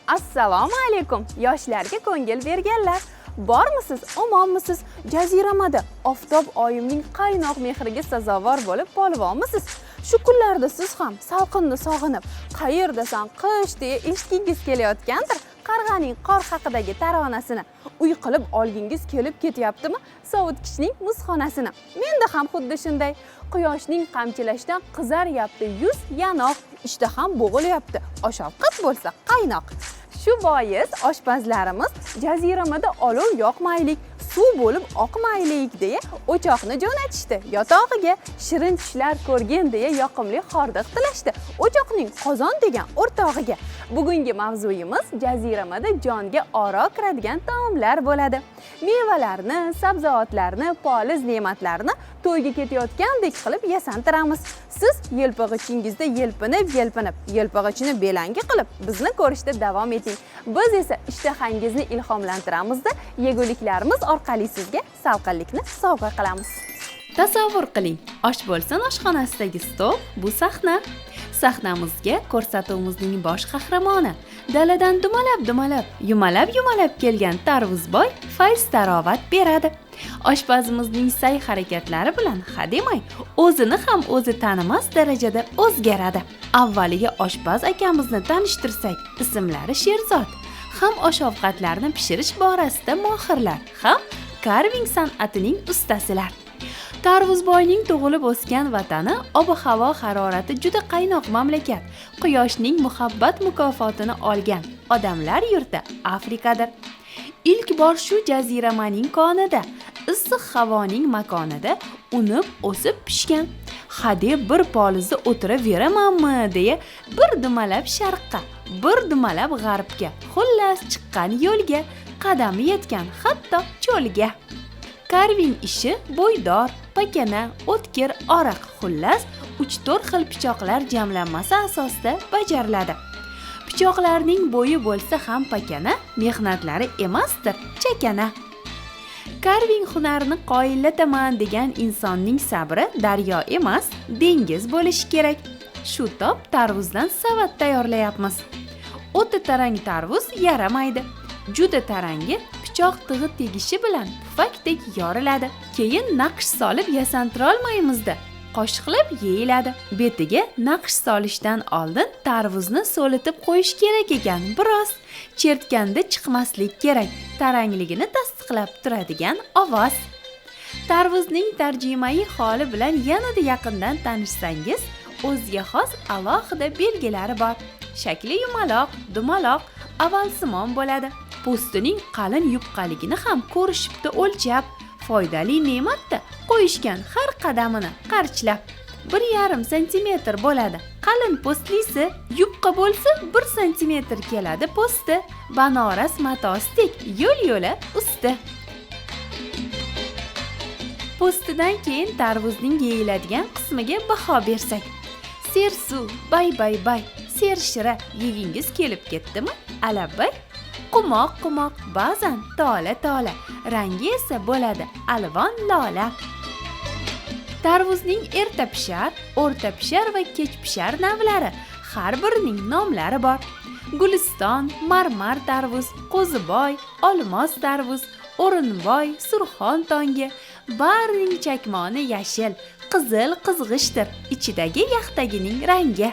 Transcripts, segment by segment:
Assalomu alaykum, yoshlarga ko'ngil berganlar. Bormisiz, omonmisiz? Jaziramada oftob oyimning qaynoq mehriga sazovor bo'lib polvonmisiz? Shu kunlarda siz ham salqinni sog'inib, qayerdasan qish deya eshitgingiz kelayotgandir. Qarg'aning qor haqidagi taronasini uy qilib olgingiz kelib ketyaptimi? Sovutkichning muzxonasini. Menda ham xuddi shunday. Quyoshning qamchilashdan qizaryapti yuz yanoq, ishtaham bo'g'ilyapti. Oshofqat bo'lsa qaynoq. Shu bois oshpazlarimiz jaziramada olov yoqmaylik, suv bo'lib oqmaylik deya o'choqni jo'natishdi. Yotog'iga shirin tushlar ko'rgin deya yoqimli hordiq tilashdi. O'choqning qozon degan o'rtog'iga. Bugungi mavzuyimiz jaziramada jonga oro kiradigan taomlar bo'ladi. Mevalarni, sabzavotlarni, poliz ne'matlarni to'yga ketayotgandek qilib yasantiramiz. Siz yelpig'ichingizda yelpinib, yelpig'ichini belangi qilib bizni ko'rishda davom eting. Biz esa ishtahangizni ilhomlantiramizda yeguliklarimiz orqali sizga salqinlikni sovg'a qilamiz. Tasavvur qiling, osh bo'lsin oshxonasidagi stol, bu sahna. Sahnamizga ko'rsatuvimizning bosh qahramoni, daladan dumalab, yumalab kelgan Tarvuzboy fayz tarovat beradi. Oshpazimizning sa'y harakatlari bilan hademay o'zini ham o'zi tanimas darajada o'zgaradi. Avvaliga oshpaz akamizni tanishtirsak, ismlari Sherzod. Ham osh-ovqatlarni pishirish borasida mohirlar, ham karving san'atining ustasilar. Tarvuzboyning tug'ilib o'sgan vatani ob-havo harorati juda qaynoq mamlakat. Quyoshning muhabbat mukofotini olgan odamlar yurti Afrikadir. İlk bor shu jaziramaning qonida, issiq havoning makonida unib o'sib pishgan. Hadeb bir polizda o'tiraveramanmi deya bir dumalab sharqqa, bir dumalab g'arbga, xullas chiqqan yo'lga, qadami yetgan hatto cho'lga. Karving ishi bo'ydor, pakana, o'tkir, oriq, xullas 3-4 xil pichoqlar jamlanmasi asosida bajariladi. Pichoqlarning bo'yi bo'lsa ham pakana, mehnatlari emasdir, chakana. Karving hunarini qoyillataman degan insonning sabri daryo emas, dengiz bo'lishi kerak. Shu top tarvuzdan savat tayyorlayapmiz. O'ta tarang tarvuz yaramaydi. Juda tarangi pichoq tig'i tegishi bilan pufakdek yoriladi. Keyin naqsh solib yasantira olmaymizda. Qoshiqlab yeyiladi. Betiga naqsh solishdan oldin tarvuzni so'litib qo'yish kerak ekan. Biroz chertkanda chiqmaslik kerak. Tarangligini tasdiqlab turadigan ovoz. Tarvuzning tarjimai holi bilan yanada yaqindan tanishsangiz, o'ziga xos alohida belgilari bor. Shakli yumaloq, dumaloq, avalsimon bo'ladi. Po'stining qalin yupqaligini ham ko'rishibdi o'lchab. Foydali ne'matda qo'yishgan har qadamini qarchlab 1,5 sm bo'ladi. Qalin po'stlisi, yupqa bo'lsa 1 sm keladi po'sti. Banoras matosdek yo'l-yo'la usti. Po'stidan keyin tarvuzning yeyiladigan qismiga baho bersak, sersuv, bay, sershira yegingiz kelib ketdimi? Alabbay. Qumoq, ba'zan tola, rangi esa bo'ladi alvon lola. Tarvuzning erta pishar, o'rta pishar va kech pishar navlari, har birining nomlari bor. Guliston, marmar tarvuz, qo'ziboy, olmos tarvuz, o'rinboy, surxon tongi, barining chakmoni yashil, qizil qizg'ishdir, ichidagi yaxtagining rangi.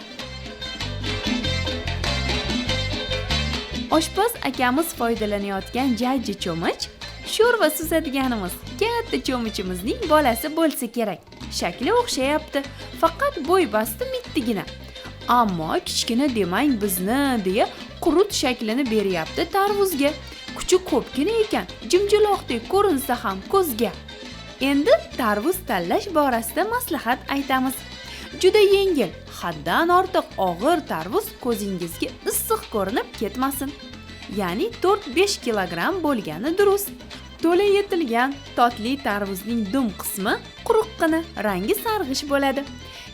Oshpaz akamiz foydalanayotgan jajji cho'mich, sho'rva suzadiganimiz katta cho'michimizning bolasi bo'lsa kerak. Shakli o'xshayapti, faqat bo'y-basti mittigina. Ammo kichkina demang bizni deya qurut shaklini beryapti tarvuzga. Kuchi ko'pgina ekan, jimjiloqdek ko'rinsa ham ko'zga. Endi tarvuz tanlash borasida maslahat aytamiz. Juda yengil, haddan ortiq og'ir tarvuz ko'zingizga issiq ko'rinib ketmasin. Ya'ni 4-5 kilogramm bo'lgani durust. To'la yetilgan totli tarvuzning dum qismi quruqqina, rangi sarg'ish bo'ladi.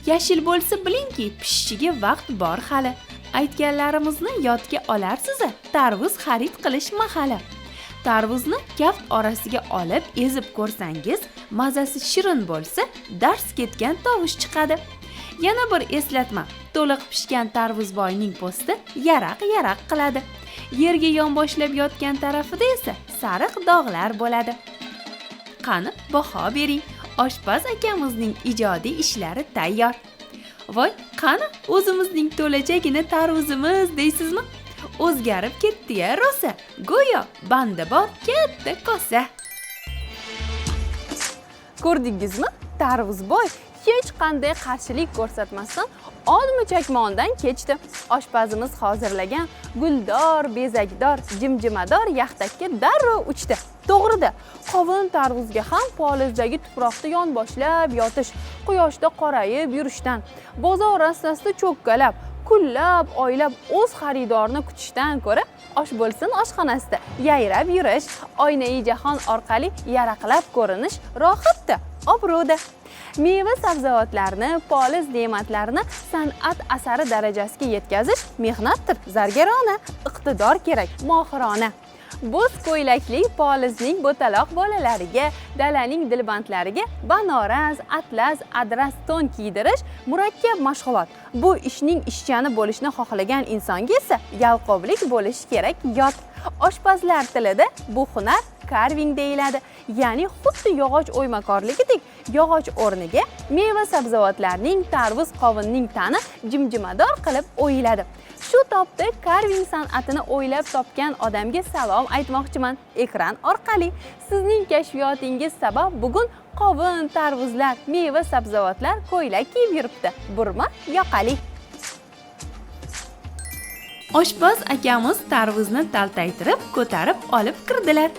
Yashil bo'lsa bilingki, pishishiga vaqt bor hali. Aytganlarimizni yodga olarsiz, tarvuz xarid qilish mahali. Tarvuzni kaft orasiga olib ezib ko'rsangiz, mazasi shirin bo'lsa, dars ketgan tovush chiqadi. Yana bir eslatma. To'liq pishgan tarvuzboyning po'sti yaraq qiladi. Yerga yonboshlab yotgan tarafida esa sariq dog'lar bo'ladi. Qani, baho bering. Oshpaz akamizning ijodiy ishlari tayyor. Voy, qani, o'zimizning to'lajagina tarvuzimiz deysizmi? O'zgarib ketdi-ya rosa. Go'yo banda bor katta kosa. Ko'rdingizmi? Tarvuzboy hech qanday qarshilik ko'rsatmasdan olma chakmondan kechdi. Oshpazimiz hozirlagan guldor, bezakdor, jimjimador yaxtakka darrov uchdi. To'g'rida, qovun tarvuzga ham polizdagi tuproqda yonboshlab yotish, quyoshda qorayib yurishdan, bozor rastasida cho'kkalab, kunlab, oylab o'z xaridorini kutishdan ko'ra, osh bo'lsin oshxonasida yayrab yurish, oynai jahon orqali yaraqlab ko'rinish rohatda, obro'da. Meva sabzavotlarni, poliz ne'matlarni san'at asari darajasiga yetkazish mehnatdir, zargarona, iqtidor kerak, mohirona. Bo'z ko'ylakli polizning bo'taloq bolalariga, dalaning dilbandlariga banoras, atlas, adras ton kiydirish murakkab mashg'ulot. Bu ishning ishchani bo'lishni xohlagan insonga esa yalqovlik bo'lishi kerak yot. Oshpazlar tilida bu hunar karving deyiladi. Ya'ni xuddi yog'och o'ymakorligidek yog'och o'rniga meva sabzavotlarning, tarvuz, qovunning tani jimjimador qilib o'yiladi. Shu topda karving san'atini o'ylab topgan odamga salom aytmoqchiman ekran orqali. Sizning kashfiyotingiz sabab bugun qovun, tarvuzlar, meva sabzavotlar ko'ylak kiyib yuribdi. Burma yoqali. Oshpaz akamiz tarvuzni taltaytirib, ko'tarib olib kirdilar.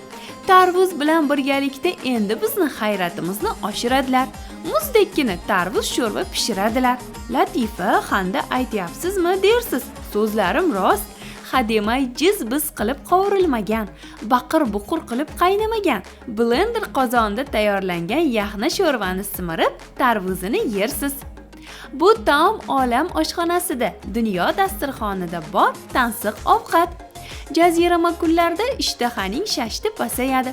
Tarvuz bilan birgalikda endi bizni hayratimizni oshiradilar. Muzdekkina tarvuz sho'rva pishiradilar. Latifa, xanda aytyapsizmi dersiz? So'zlarim rost. Hademay jiz-biz qilib qovurilmagan, baqir-buqur qilib qaynamagan, blender qozonida tayyorlangan yaxna sho'rvani simirib, tarvuzini yersiz. Bu taom olam oshxonasida, dunyo dasturxonida bor tansiq ovqat. Jazirama kunlarda ishtahaning shashti pasayadi.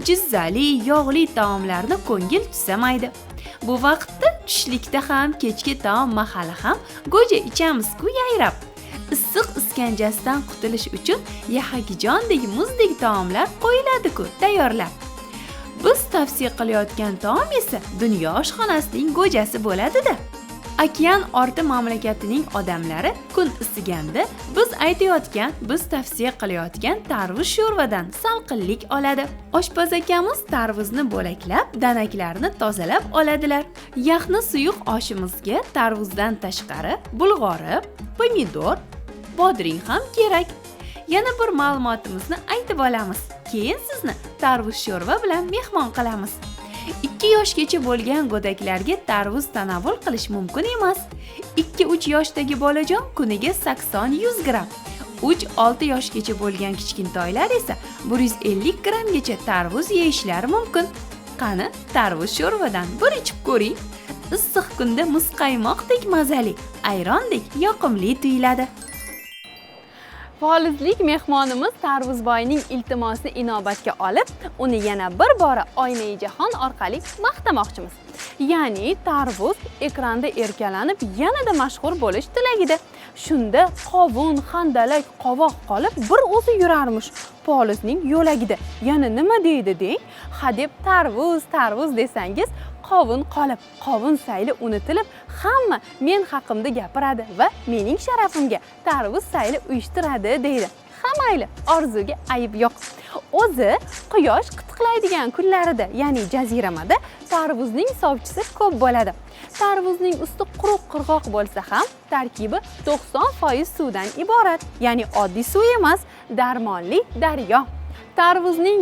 Jizzali, yog'li taomlarni ko'ngil tusamaydi. Bu vaqtda tushlikda ham, kechki taom mahali ham go'ja ichamiz-ku yayrab. Issiq iskanjasidan qutulish uchun yaxagijondek muzdek taomlar qo'yiladi-ku tayyorlab. Biz tavsiya qilayotgan taom esa dunyo oshxonasining go'jasi bo'ladi-da. Okean orti mamlakatining odamlari kun isiganda biz aytayotgan, biz tavsiya qilayotgan tarvuz sho'rvadan salqinlik oladi. Oshpaz akamiz tarvuzni bo'laklab, danaklarini tozalab oladilar. Yaxna suyuq oshimizga tarvuzdan tashqari bulg'ori, pomidor, bodring ham kerak. Yana bir ma'lumotimizni aytib olamiz. Keyin sizni tarvuz sho'rva bilan mehmon qilamiz. 2 yoshgacha bo'lgan go'daklarga tarvuz tanovul qilish mumkin emas. 2-3 yoshdagi bolajon kuniga 80-100 gram. 3-6 yoshgacha bo'lgan kichkintoylar esa 150 gramgacha tarvuz yeyishlari mumkin. Qani, tarvuz sho'rvadan bir ichib ko'ring. Issiq kunda muzqaymoqdek mazali, ayrondek yoqimli tuyuladi. Polizlik mehmonimiz Tarvuzboyning iltimosini inobatga olib, uni yana bir bora oynai jahon orqali maqtamoqchimiz. Ya'ni tarvuz ekranda erkalanib yanada mashhur bo'lish tilagida. Shunda qovun, handalak, qovoq qolib bir o'zi yurarmish polizning yo'lagida. Yana nima deydi deng? Hadeb tarvuz desangiz, qovun qolib, qovun sayli unutilib, hamma men haqimda gapiradi va mening sharafimga tarvuz sayli uyushtiradi deydi. Mayli, orzuga ayib yo'q. O'zi quyosh qitiqlaydigan kunlarida, ya'ni jaziramada tarvuzning sovchisi ko'p bo'ladi. Tarvuzning usti quruq qirg'oq bo'lsa ham, tarkibi 90% suvdan iborat. Ya'ni oddiy suv emas, darmonli daryo. Tarvuzning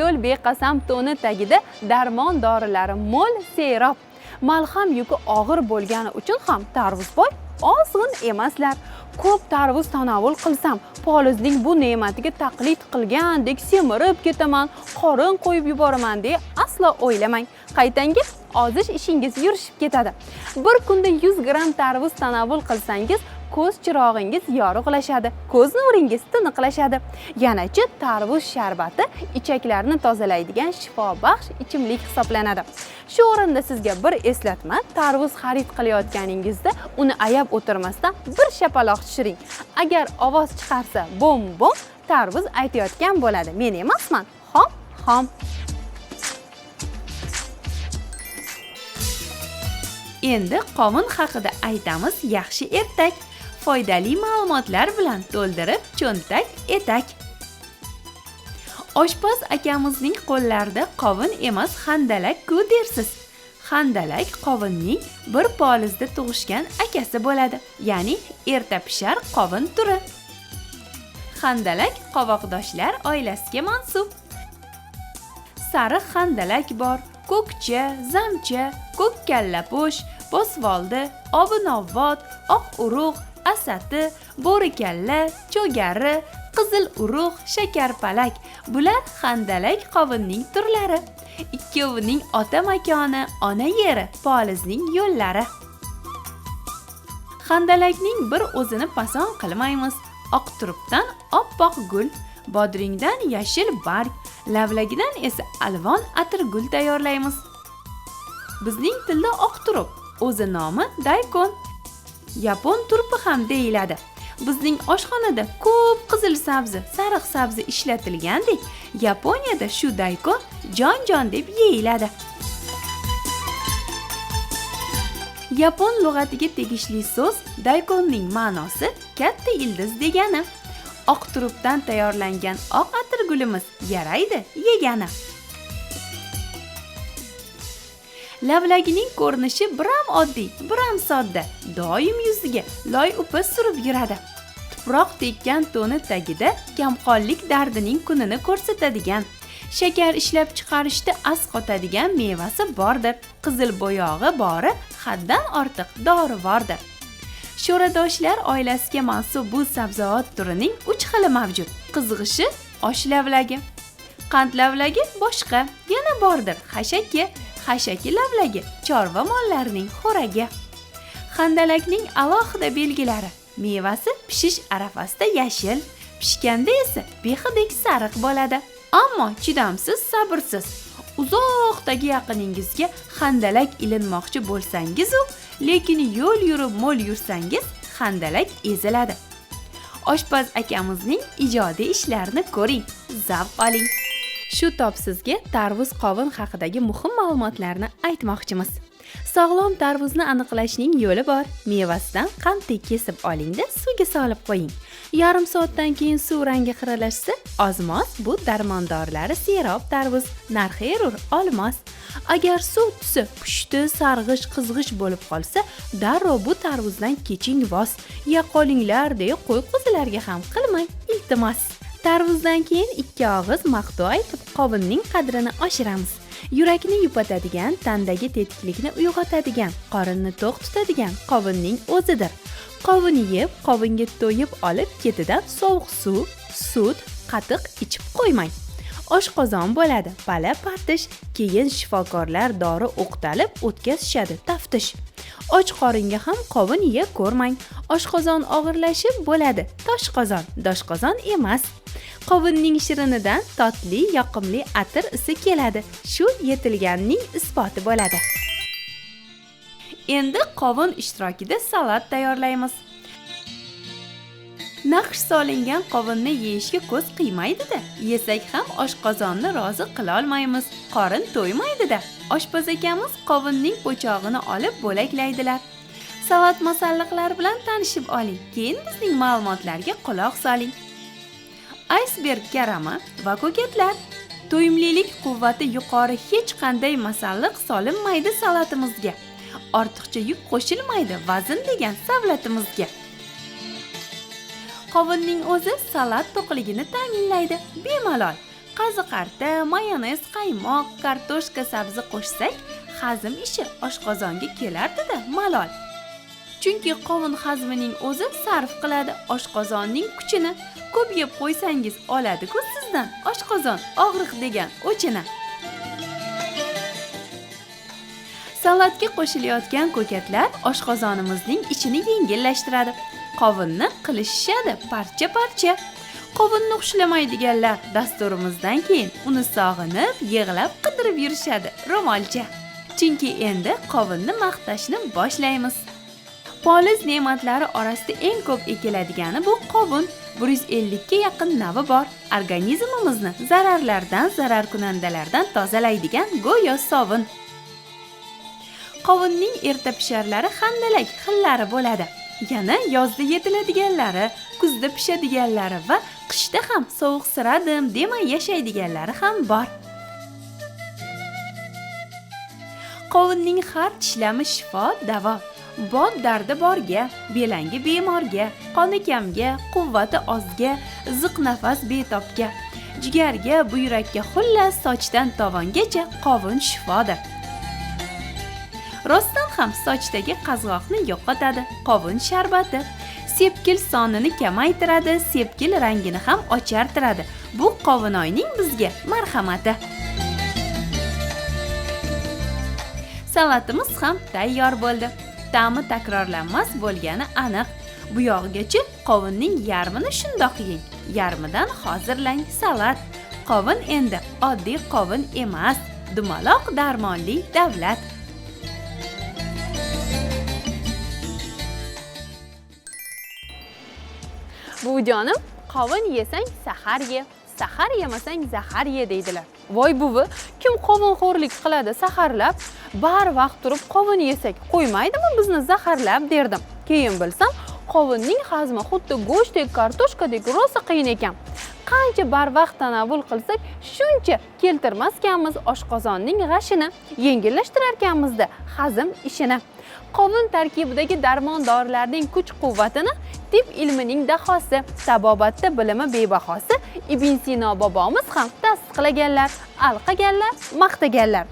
yo'l beqasam to'ni tagida darmon dorilari mo'l serob. Malham yuki og'ir bo'lgani uchun ham Tarvuzboy ozg'in emaslar. Ko'p tarvuz tanovul qilsam, polizning bu ne'matiga taqlid qilgandek semirib ketaman, qorin qo'yib yuboraman deya aslo o'ylamang. Qaytanga ozish ishingiz yurishib ketadi. Bir kunda 100 gram tarvuz tanovul qilsangiz, ko'z chirog'ingiz yorug'lashadi, ko'z nuringiz tiniqlashadi. Yanachi tarvuz sharbati ichaklarni tozalaydigan shifobaxsh ichimlik hisoblanadi. Shu o'rinda sizga bir eslatma, tarvuz xarid qilayotganingizda uni ayab o'tirmasdan bir shapaloq tushiring. Agar ovoz chiqarsa bom-bom, tarvuz aytayotgan bo'ladi. Men emasman, xom. Endi qovun haqida aytamiz, yaxshi ertak. Foydali ma'lumotlar bilan to'ldirib cho'ntak etak. Oshpaz akamizning qo'llarida qovun emas, handalak-ku dersiz. Handalak qovunning bir polizda tug'ishgan akasi bo'ladi, ya'ni erta pishar qovun turi. Handalak qovoqdoshlar oilasiga mansub. Sariq handalak bor, ko'kcha, zamcha, ko'k kallapo'sh, bosvoldi, obi-novvot, oq urug', asati, bo'rikalla, cho'gari, qizil urug', shakarpalak. Bular handalak qovunning turlari. Ikkovining ota makoni, ona yeri, polizning yo'llari. Handalakning bir o'zini pason qilmaymiz. Oq turubdan oppoq gul, bodringdan yashil barg, lavlagidan esa alvon atirgul tayyorlaymiz. Bizning tilda oq turub, o'zi nomi daykon. Yapon turpi ham deyiladi. Bizning oshxonada ko'p qizil sabzi, sariq sabzi ishlatilgandek, Yaponiyada shu daykon jon deb yeyiladi. Yapon lug'atiga tegishli so'z daykonning ma'nosi katta ildiz degani. Oq turubdan tayyorlangan oq atirgulimiz yaraydi yegani. Lavlagining ko'rinishi biram oddiy, biram sodda. Doim yuziga loy upi surib yuradi. Tuproq tekkan to'ni tagida kamqonlik dardining kunini ko'rsatadigan, shakar ishlab chiqarishda asqotadigan mevasi bordir. Qizil bo'yog'i bori haddan ortiq dorivordir. Sho'radoshlar oilasiga mansub bu sabzavot turining 3 xili mavjud. Qizg'ishi osh lavlagi, qand lavlagi boshqa, yana bordir xashaki lavlagi, chorva mollarining xo'ragi. Handalakning alohida belgilari: mevasi pishish arafasida yashil, pishganda esa behidek sariq bo'ladi. Ammo chidamsiz, sabrsiz, uzoqdagi yaqiningizga handalak ilinmoqchi bo'lsangiz-u, lekin yo'l yurib mo'l yursangiz, handalak eziladi. Oshpaz akamizning ijodiy ishlarini ko'ring, zavq oling. Shu top sizga tarvuz qovun haqidagi muhim ma'lumotlarni aytmoqchimiz. Sog'lom tarvuzni aniqlashning yo'li bor. Mevasidan qantiy kesib olingda suvga solib qo'ying. Yarim soatdan keyin suv rangi xiralashsa, ozmos bu darmondorlari serob tarvuz, narxi erur olmos. Agar suv tusi pushti, sarg'ish, qizg'ish bo'lib qolsa, darrov bu tarvuzdan keching voz. Ya qolinglar deya qo'y-qo'zilarga ham qilmang, iltimos. Tarvuzdan keyin 2 og'iz maqto aytib qovunning qadrini oshiramiz. Yurakni yupatadigan, tandagi tetiklikni uyg'otadigan, qorinni to'q tutadigan qovunning o'zidir. Qovun yeb, qovunga to'yib olib ketidan sovuq suv, sut, qatiq ichib qo'ymang. Oshqozon bo'ladi, pala partish, keyin shifokorlar dori o'qtalib o'tkazishadi taftish. Och qoringa ham qovun yeb ko'rmang. Oshqozon og'irlashib bo'ladi, toshqozon, doshqozon emas. Qovunning shirinidan totli, yoqimli atir isi keladi. Shu yetilganning isboti bo'ladi. Endi qovun ishtirokida salat tayyorlaymiz. Naqsh solingan qovunni yeyishga ko'z qiymaydi-da. Yesak ham oshqozonni rozi qila olmaymiz. Qorin to'ymaydi-da. Oshpaz akamiz qovunning po'chog'ini olib bo'laklaydilar. Salat masalliqlar bilan tanishib oling. Keyin bizning ma'lumotlarga quloq soling. Iceberg karami va ko'katlar. To'yimlilik quvvati yuqori hech qanday masalliq solinmaydi salatimizga. Ortiqcha yuk qo'shilmaydi vazn degan savlatimizga. Qovunning o'zi salat to'qligini ta'minlaydi. Bemalol qaziq-arta, mayonez, qaymoq, kartoshka, sabzi qo'shsak, hazm ishi oshqozonga kelardi-da malol. Chunki qovun hazmining o'zi sarf qiladi oshqozonning kuchini. Ko'p yeb qo'ysangiz oladi-ku sizdan oshqozon og'riq degan o'chini. Salatga qo'shilayotgan ko'katlar oshqozonimizning ichini yengillashtiradi. qovunni qilishishadi parcha-parcha. Qovunni xushlamaydiganlar dasturimizdan keyin uni sog'inib, yig'lab qidirib yurishadi ro'molcha. Chunki endi qovunni maqtashni boshlaymiz. Poliz ne'matlari orasida eng ko'p ekiladigani bu qovun. 150 ga yaqin navi bor. Organizmimizni zararlardan, zararkunandalardan tozalaydigan go'yo sovun. Qovunning erta pisharlari handalak xillari bo'ladi. Yana yozda yetiladiganlari, kuzda pishadiganlari va qishda ham sovuqsiradim demay yashaydiganlari ham bor. Qovunning har tishlami shifo, davo. Bod dardi borga, belangi bemorga, qoni kamga, quvvati ozga, ziq nafas betobga, jigarga, buyrakka, xullas sochdan tovongacha qovun shifodir. Rostdan ham sochdagi qazg'oqni yo'qotadi qovun sharbati. Sepkil sonini kamaytiradi, sepkil rangini ham ochartiradi. Bu qovunoyning bizga marhamati. Salatimiz ham tayyor bo'ldi. Ta'mi takrorlanmas bo'lgani aniq. Bu yog'gacha qovunning yarmini shundoq yeng, yarmidan hozirlang salat. Qovun endi oddiy qovun emas, dumaloq darmonli davlat. Buvijonim, qovun yesang sahar ye, sahar yemasang zahar ye deydilar. Voy buvi, kim qovunxo'rlik qiladi saharlab? Bar vaqt turib qovun yesak qo'ymaydimi bizni zaharlab derdim. Keyin bilsam, qovunning hazmi xuddi go'shtdek, kartoshkadek rosa qiyin ekan. Qancha barvaqt tanovul qilsak, shuncha keltirmaskanmiz oshqozonning g'ashini, yengillashtirarkanmizda hazm ishini. Qovun tarkibidagi darmon-dorilarning kuch-quvvatini tib ilmining dahosi, tabobatda bilimi bebahosi Ibn Sino bobomiz ham tasdiqlaganlar, alqaganlar, maqtaganlar.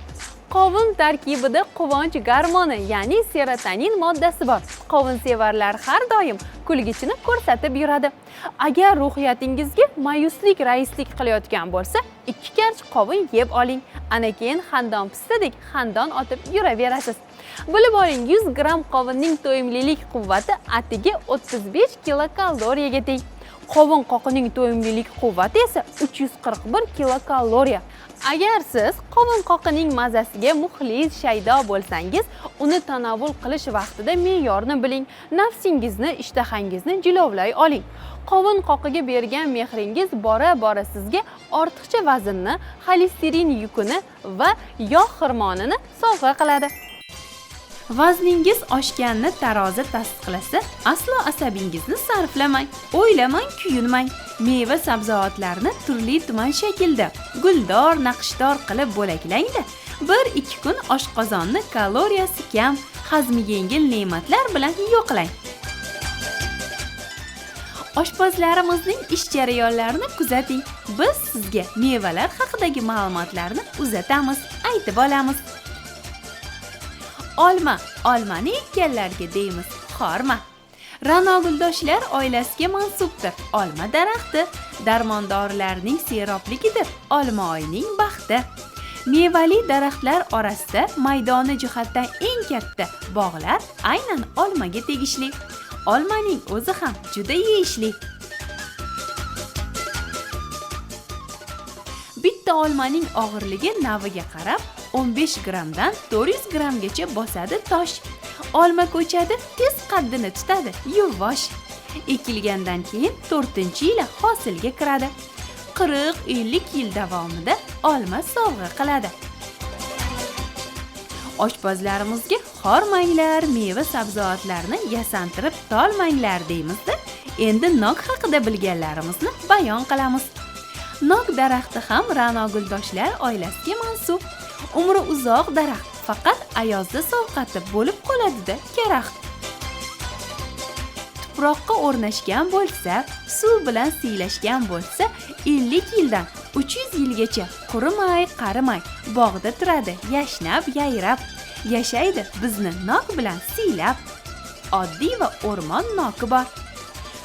Qovun tarkibida quvonch gormoni, ya'ni serotonin moddasi bor. Qovunsevarlar har doim kulgichini ko'rsatib yuradi. Agar ruhiyatingizga ma'yuslik raislik qilayotgan bo'lsa, 2 karch qovun yeb oling. Ana keyin xandon pistadek xandon otib yuraverasiz. Bilib oling, 100 gram qovunning to'yimlilik quvvati atiga 35 kilokaloriyaga teng. Qovun qoqining to'yimlilik quvvati esa 341 kilokaloriya. Agar siz qovun qoqining mazasiga muxlis shaydo bo'lsangiz, uni tanovul qilish vaqtida me'yorni biling, nafsingizni, ishtahangizni jilovlay oling. Qovun qoqiga bergan mehringiz bora-bora sizga ortiqcha vaznni, xolesterin yukini va yog' xirmonini sovg'a qiladi. Vazningiz oshganini tarozi tasdiqlasa, aslo asabingizni sarflamang, o'ylamang, kuyunmang. Meva sabzavotlarni turli-tuman shaklda, guldor, naqshdor qilib bo'laklangda. 1-2 kun oshqozonni kaloriyasi kam, hazmi yengil ne'matlar bilan yo'qlang. Oshpazlarimizning ish jarayonlarini kuzating. Biz sizga mevalar haqidagi ma'lumotlarni uzatamiz, aytib olamiz. Olma, olmani ekkanlarga deymiz, xorma. Ra'no guldoshlar oilasiga mansubdir. Olma daraxti darmondorlarning serobligidir. Olma oyning baxti. Mevali daraxtlar orasida maydoni jihatdan eng katta bog'lar aynan olmaga tegishli. Olmaning o'zi ham juda yeyishli. Bitta olmaning og'irligi naviga qarab 15 gramdan 400 gramgacha bosadi tosh. Olma ko'chadi, tez qaddini tutadi, yuvvosh. Ekilgandan keyin 4-yili hosilga kiradi. 40-50 yil davomida olma sovg'a qiladi. Oshpazlarimizga xormanglar, meva sabzavotlarni yasantirib tolmanglar deymizda. Endi nok haqida bilganlarimizni bayon qilamiz. Nok daraxti ham Ra'no guldoshlar oilasiga mansub. Umri uzoq daraxt, faqat ayozda sovqatib bo'lib qoladi-da karaxt. Tuproqqa o'rnashgan bo'lsa, suv bilan siylashgan bo'lsa, 50 yildan 300 yilgacha qurimay, qarimay bog'da turadi, yashnab, yayrab. Yashaydi bizni nok bilan siylab. Oddiy va o'rmon noki bor.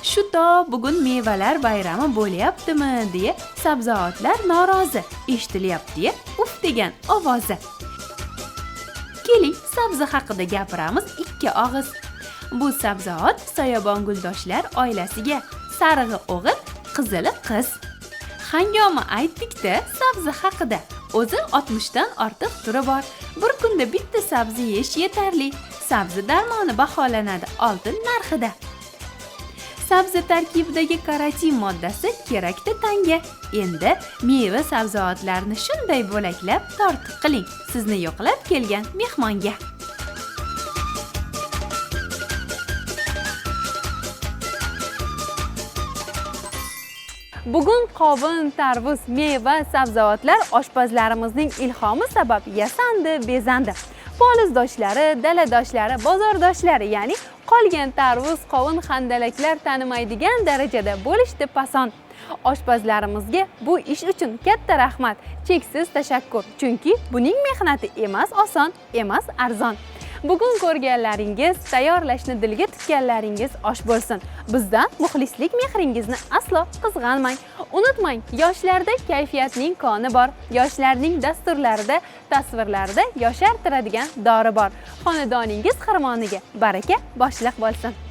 Shu to bugun mevalar bayrami bo'lyaptimi deya sabzavotlar norozi, eshitilyapti-ya uf degan ovozi. Keling, sabzi haqida gapiramiz 2 og'iz. Bu sabzavot soyabon guldoshlar oilasiga. Sarig'i o'g'il, qizili qiz. Hangoma aytdik-da sabzi haqida. O'zi 60 dan ortiq turi bor. Bir kunda bitta sabzi yeyish yetarli. Sabzi darmoni baholanadi oltin narxida. Sabzi tarkibidagi karotin moddasi kerakda tanga. Endi meva sabzavotlarni shunday bo'laklab tortiq qiling. Sizni yo'qlab kelgan mehmonga. Bugun qovun, tarvuz, meva, sabzavotlar oshpazlarimizning ilhomi sabab yasandi, bezandi. Polizdoshlari, daladoshlari, bozordoshlari, ya'ni qolgan tarvuz, qovun, handalaklar tanimaydigan darajada bo'lishdi pasand. Oshpazlarimizga bu ish uchun katta rahmat, cheksiz tashakkur. Chunki buning mehnati emas oson, emas arzon. Bugun ko'rganlaringiz, tayyorlashni dilga tutganlaringiz osh bo'lsin. Bizdan muxlislik mehringizni aslo qizg'anmang. Unutmang, yoshlarda kayfiyatning koni bor. Yoshlarning dasturlarida, tasvirlarida yoshartiradigan dori bor. Xonadoningiz xirmoniga baraka boshliq bo'lsin.